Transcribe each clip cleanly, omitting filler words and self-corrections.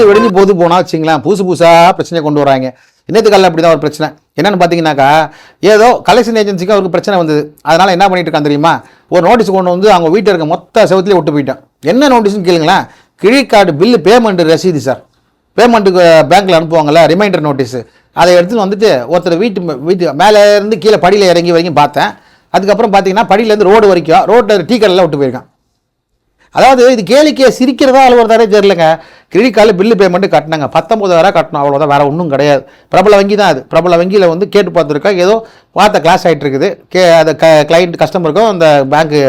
வெடிஞ்சு போனால் வச்சுங்களேன் புதுசாக பிரச்சனை கொண்டு வராங்க. இன்னத்து காலையில் அப்படி தான் ஒரு பிரச்சனை. என்னென்னு பார்த்தீங்கன்னாக்கா, ஏதோ கலெக்ஷன் ஏஜென்சிக்கு அவருக்கு பிரச்சனை வந்தது. அதனால் என்ன பண்ணிட்டு இருக்கான் தெரியுமா, ஒரு நோட்டீஸ் கொண்டு வந்து அவங்க வீட்டில் இருக்க மொத்த செவத்துலேயே விட்டு போயிட்டான். என்ன நோட்டீஸ்னு கேளுங்களேன், கிரெடிட் கார்டு பில்லு பேமெண்ட் ரசீது சார், பேமெண்ட்டுக்கு பேங்க்கில் அனுப்புவாங்கள்ல ரிமைண்டர் நோட்டீஸு, அதை எடுத்துன்னு வந்துட்டு ஒருத்தர் வீட்டு மேலேருந்து கீழே படியில் இறங்கி வரைக்கும் பார்த்தேன். அதுக்கப்புறம் பார்த்தீங்கன்னா படியிலேருந்து ரோடு வரைக்கும் ரோட்டில் டீ கடையில் விட்டு போயிருக்கான். அதாவது இது கேளிக்கையை சிரிக்கிறதா அலுவலதாரே தெரியலங்க. கிரெடிட் கார்டில் பில்லு பேமெண்ட்டு கட்டினாங்க, 19,000 கட்டணும், அவ்வளோதான், வேறு ஒன்றும் கிடையாது. பிரபல வங்கி தான் அது. பிரபல வங்கியில் வந்து கேட்டு பார்த்துருக்கா, ஏதோ வார்த்தை கிளாஸ் ஆகிட்டு இருக்குது. அது கிளைண்ட் கஸ்டமருக்கும் அந்த பேங்க்கு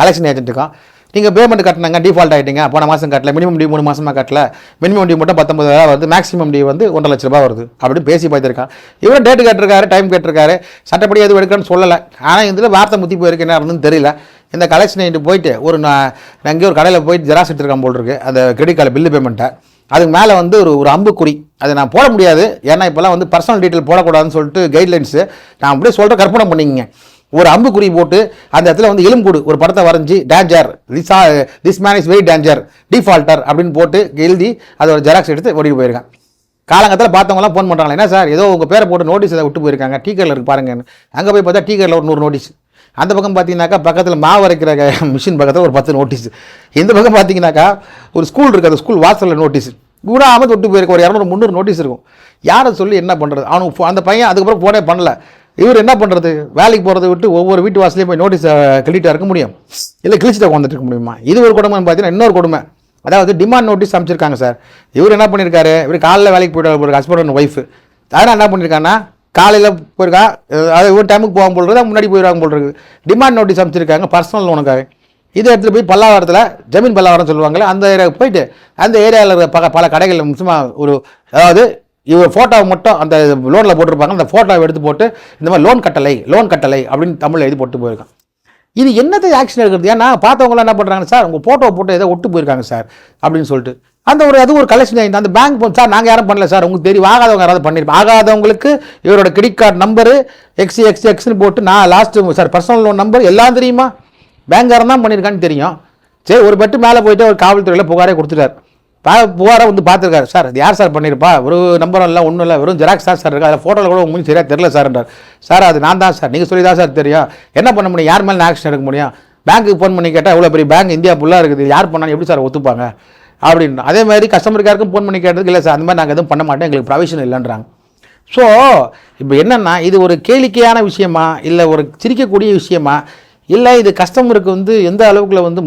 கலெக்ஷன் ஏஜென்ட்டுக்கும். நீங்கள் பேமெண்ட் கட்டினாங்க, டிஃபால்ட் ஆகிட்டீங்க, போன மாதம் கட்டல, மினிமம் டியூ 3 மாதமாக கட்டல, மினிமம் டியூ மட்டும் 19,000 வருது, மேக்ஸிமம் டியூ வந்து 1,50,000 ரூபாய் வருது அப்படின்னு பேசி பார்த்துருக்கான். இவரும் டேட்டு கேட்டிருக்காரு, டைம் கேட்டிருக்காரு, சட்டப்படி எதுவும் எடுக்கணும்னு சொல்லலை. ஆனால் இதில் வார்த்தை முத்தி போயிருக்கு, என்ன இருந்துன்னு தெரியல. இந்த கலெக்ஷன் ஏஜென்ட் போயிட்டு நான் எங்கேயோ ஒரு கடையில் போயிட்டு ஜெராக்ஸ் எடுத்துருக்கான் போல் இருக்குது அந்த கிரெடிட் கார்டு பில்லு பேமெண்ட்டை. அதுக்கு மேலே வந்து ஒரு அம்புக்குறி, அதை நான் போட முடியாது, ஏன்னா இப்போலாம் வந்து பர்சனல் டீட்டெயில் போடக்கூடாதுன்னு சொல்லிட்டு கைட்லைன்ஸு. நான் அப்படியே சொல்கிற கற்பனை பண்ணிங்க. ஒரு அம்புக்குறி போட்டு அந்த இடத்துல வந்து எலும்புக்கூடு ஒரு படத்தை வரைஞ்சி danger, this man is very danger, defaulter அப்படின்னு போட்டு எழுதி அதோட ஜெராக்ஸ் எடுத்து ஓடிட்டு போயிருக்கான். காலங்கத்தில் பார்த்தவங்களாம் ஃபோன் பண்ணுறாங்களா, என்ன சார் ஏதோ உங்கள் பேரை போட்டு நோட்டீஸ் அதை விட்டு போயிருக்காங்க, டீ கடையில் இருக்கு பாருங்கன்னு. அங்கே போய் பார்த்தா டீ கடையில் ஒரு 100 நோட்டீஸ், அந்த பக்கம் பார்த்தீங்கன்னாக்கா பக்கத்தில் மாவு அரைக்கிற மிஷின் பக்கத்தில் ஒரு 10 நோட்டீஸ், இந்த பக்கம் பார்த்தீங்கன்னாக்கா ஒரு ஸ்கூல் இருக்குது, அந்த ஸ்கூல் வாசலில் நோட்டீஸ் கூடாமல் விட்டு போயிருக்க ஒரு 200-300 நோட்டீஸ் இருக்கும். யாரை சொல்லி என்ன பண்ணுறது, அவனுக்கு அந்த பையன் அதுக்கப்புறம் ஃபோனே பண்ணல. இவர் என்ன பண்ணுறது, வேலைக்கு போகிறத விட்டு ஒவ்வொரு வீட்டு வாசலையும் போய் நோட்டீஸ் கிளிட்டாக இருக்க முடியும், இல்லை கிழிச்சிட்ட உட்காந்துட்டு இருக்க முடியுமா? இது ஒரு கொடுமைன்னு பார்த்தீங்கன்னா இன்னொரு கொடுமை. அதாவது டிமாண்ட் நோட்டீஸ் அமைச்சிருக்காங்க சார். இவர் என்ன பண்ணியிருக்காரு, இவர் காலையில் வேலைக்கு போய்ட்டு ஒரு ஹஸ்பண்ட் அண்ட் ஒய்ஃபு, அதனால் என்ன பண்ணியிருக்காங்கன்னா காலையில் போயிருக்கா, அது ஒரு டைமுக்கு போகும் போல் முன்னாடி போயிடுவாங்க போல் இருக்குது. டிமாண்ட் நோட்டீஸ் அமைச்சிருக்காங்க பர்சனல் லோனுக்காக. இதை எடுத்துகிட்டு போய் பல்லாவரத்தில் ஜமீன் பல்லாவரம் சொல்லுவாங்களே, அந்த ஏரியாவுக்கு போயிட்டு அந்த ஏரியாவில் இருக்கிற பல கடைகளில் முக்கியமாக ஒரு, அதாவது இவர் ஃபோட்டோவை மட்டும் அந்த லோனில் போட்டிருப்பாங்க, அந்த ஃபோட்டோவை எடுத்து போட்டு இந்த மாதிரி லோன் கட்டலை அப்படின்னு தமிழில் எழுதி போட்டு போயிருக்கான். இது என்னத்தை ஆக்ஷன் எடுக்கிறது? ஏன்னா பார்த்தவங்களாம் என்ன பண்ணுறாங்க, சார் உங்கள் ஃபோட்டோவை போட்டு ஏதோ ஒட்டு போயிருக்காங்க சார் அப்படின்னு சொல்லிட்டு அந்த அது ஒரு கலெக்ஷன் ஆகிட்டு அந்த பேங்க் போட்டு, சார் நாங்கள் யாரும் பண்ணல சார், உங்களுக்கு தெரியும், ஆகாதவங்க யாராவது பண்ணியிருப்போம், ஆகாதவங்களுக்கு இவரோட கிரெடிட் கார்டு நம்பரு XXXன்னு போட்டு நான் last sir personal loan number எல்லாம் தெரியுமா, பேங்காரன் தான் பண்ணியிருக்கான்னு தெரியும். சரி ஒரு பட்டு மேலே போயிட்டு ஒரு காவல்துறையில் புகாரே கொடுத்துட்டார். புகாரை வந்து பார்த்துருக்காரு, சார் இது யார் சார் பண்ணியிருப்பா, ஒரு நம்பரும் இல்லை ஒன்றும் இல்லை, வெறும் ஜெராக்ஸ் தான் சார் இருக்குது, அதில் ஃபோட்டோவில் கூட உங்களுக்கு சரியாக தெரியல சார்ன்றார். சார் அது நான் தான் சார், நீங்கள் சொல்லி தான் சார் தெரியும், என்ன பண்ண முடியும், யார் மேலே ஆக்ஷன் எடுக்க முடியும், பேங்க்குக்கு ஃபோன் பண்ணி கேட்டால் எவ்வளோ பெரிய பேங்க் இந்தியா ஃபுல்லாக இருக்குது, யார் பண்ணாலும் எப்படி சார் ஒத்துப்பாங்க அப்படின்னு. அதே மாதிரி கஸ்டமர் கேருக்கும் ஃபோன் பண்ணி கேட்டதுக்கு இல்லை சார் அந்த மாதிரி நாங்கள் எதுவும் பண்ண மாட்டோம், எங்களுக்கு ப்ரொவிஷன் இல்லைன்றாங்க. ஸோ இப்போ என்னென்னா இது ஒரு கேளிக்கையான விஷயமா, இல்லை ஒரு சிரிக்கக்கூடிய விஷயமா, இல்லை இது கஸ்டமருக்கு வந்து எந்த அளவுக்குள்ள வந்து